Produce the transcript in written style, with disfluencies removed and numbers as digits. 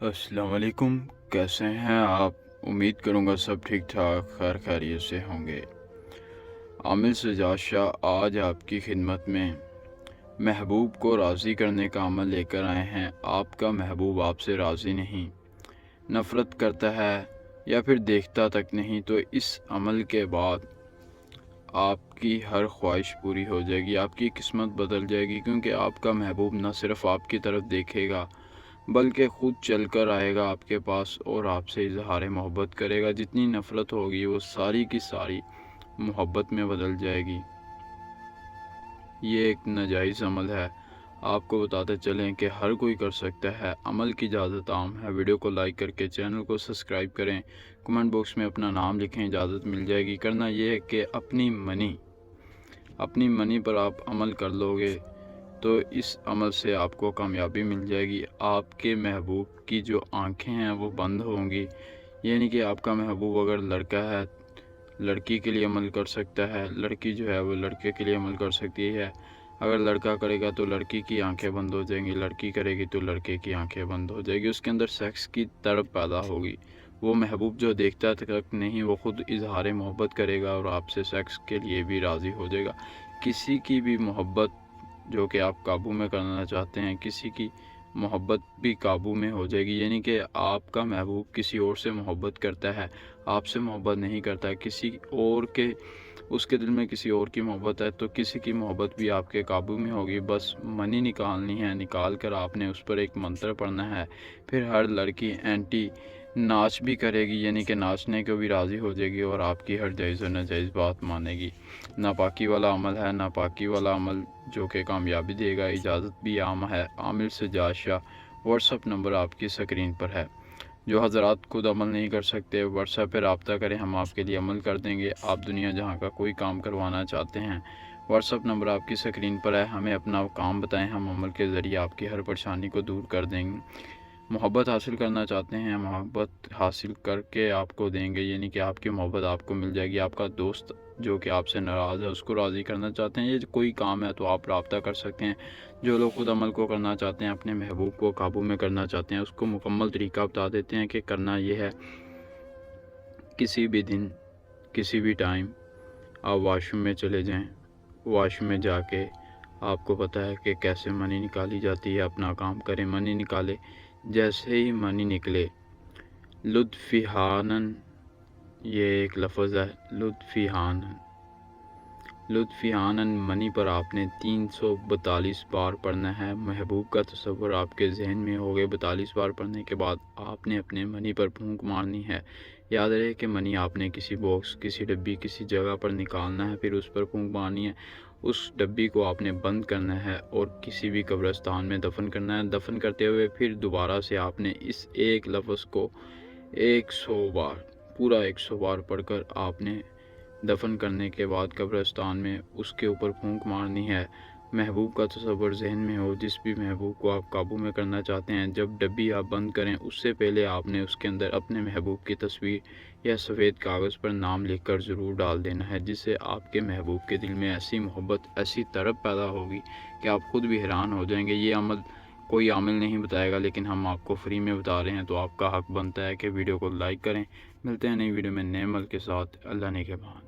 अस्सलाम वालेकुम। कैसे हैं आप? उम्मीद करूँगा सब ठीक ठाक खैर खैरियत से होंगे। आमिल सजाद शाह आज आपकी खिदमत में महबूब को राज़ी करने का अमल लेकर आए हैं। आपका महबूब आपसे राज़ी नहीं, नफ़रत करता है या फिर देखता तक नहीं, तो इस अमल के बाद आपकी हर ख्वाहिश पूरी हो जाएगी, आपकी किस्मत बदल जाएगी। क्योंकि आपका महबूब न सिर्फ़ आपकी तरफ देखेगा बल्कि ख़ुद चल कर आएगा आपके पास और आपसे इज़हार मोहब्बत करेगा। जितनी नफ़रत होगी वो सारी की सारी मोहब्बत में बदल जाएगी। ये एक नाजायज़ अमल है। आपको बताते चलें कि हर कोई कर सकता है। अमल की इजाज़त आम है। वीडियो को लाइक करके चैनल को सब्सक्राइब करें। कमेंट बॉक्स में अपना नाम लिखें, इजाज़त मिल जाएगी। करना ये है कि अपनी मनी पर आप अमल कर लोगे तो इस अमल से आपको कामयाबी मिल जाएगी। आपके महबूब की जो आंखें हैं वो बंद होंगी। यानी कि आपका महबूब अगर लड़का है, लड़की के लिए अमल कर सकता है, लड़की जो है वो लड़के के लिए अमल कर सकती है। अगर लड़का करेगा तो लड़की की आंखें बंद हो जाएंगी, लड़की करेगी तो लड़के की आंखें बंद हो जाएगी। उसके अंदर सेक्स की तड़प पैदा होगी। वो महबूब जो देखता तक नहीं, वो ख़ुद इजहार मोहब्बत करेगा और आपसे सेक्स के लिए भी राज़ी हो जाएगा। किसी की भी मोहब्बत जो कि आप काबू में करना चाहते हैं, किसी की मोहब्बत भी काबू में हो जाएगी। यानी कि आपका महबूब किसी और से मोहब्बत करता है, आपसे मोहब्बत नहीं करता है, किसी और के उसके दिल में किसी और की मोहब्बत है, तो किसी की मोहब्बत भी आपके काबू में होगी। बस मनी निकालनी है, निकाल कर आपने उस पर एक मंत्र पढ़ना है। फिर हर लड़की एंटी नाच भी करेगी, यानी कि नाचने को भी राज़ी हो जाएगी और आपकी हर जायज़ और नाजायज़ बात मानेगी। नापाकी वाला अमल है, नापाकी वाला अमल जो कि कामयाबी देगा। इजाज़त भी आम है। आमिल सजाद शाह, व्हाट्सअप नंबर आपकी स्क्रीन पर है। जो हज़रात खुद अमल नहीं कर सकते, व्हाट्सएप पर रब्ता करें, हम आपके लिए अमल कर देंगे। आप दुनिया जहाँ का कोई काम करवाना चाहते हैं, व्हाट्सएप नंबर आपकी स्क्रीन पर है। हमें अपना काम बताएं, हम अमल के ज़रिए आपकी हर परेशानी को दूर कर देंगे। मोहब्बत हासिल करना चाहते हैं, मोहब्बत हासिल करके आपको देंगे, यानी कि आपकी मोहब्बत आपको मिल जाएगी। आपका दोस्त जो कि आपसे नाराज़ है उसको राज़ी करना चाहते हैं, ये कोई काम है तो आप रब्ता कर सकते हैं। जो लोग खुद अमल को करना चाहते हैं, अपने महबूब को काबू में करना चाहते हैं, उसको मुकम्मल तरीका बता देते हैं कि करना ये है। किसी भी दिन, किसी भी टाइम आप वॉशरूम में चले जाएं। वॉशरूम में जाके आपको पता है कि कैसे मनी निकाली जाती है, अपना काम करें, मनी निकाले। जैसे ही मनी निकले, लुत्फ़िहानन, ये एक लफ्ज़ है, लुत्फ़िहानन मनी पर आपने 342 बार पढ़ना है। महबूब का तस्वुर आपके जहन में हो गए। 42 बार पढ़ने के बाद आपने अपने मनी पर फूंक मारनी है। याद रहे कि मनी आपने किसी बॉक्स, किसी डब्बी, किसी जगह पर निकालना है, फिर उस पर फूंक मारनी है। उस डब्बी को आपने बंद करना है और किसी भी कब्रिस्तान में दफन करना है। दफन करते हुए फिर दोबारा से आपने इस एक लफ्ज़ को 100 बार, पूरा 100 बार पढ़कर आपने दफन करने के बाद कब्रिस्तान में उसके ऊपर फूंक मारनी है। महबूब का तस्वुर जहन में हो, जिस भी महबूब को आप काबू में करना चाहते हैं। जब डब्बी आप बंद करें उससे पहले आपने उसके अंदर अपने महबूब की तस्वीर या सफ़ेद कागज़ पर नाम लिखकर ज़रूर डाल देना है, जिससे आपके महबूब के दिल में ऐसी मोहब्बत, ऐसी तड़प पैदा होगी कि आप ख़ुद भी हैरान हो जाएंगे। ये अमल कोई आमिल नहीं बताएगा, लेकिन हम आपको फ्री में बता रहे हैं, तो आपका हक़ बनता है कि वीडियो को लाइक करें। मिलते हैं नई वीडियो में नए अमल के साथ। अल्लाह ने के मान।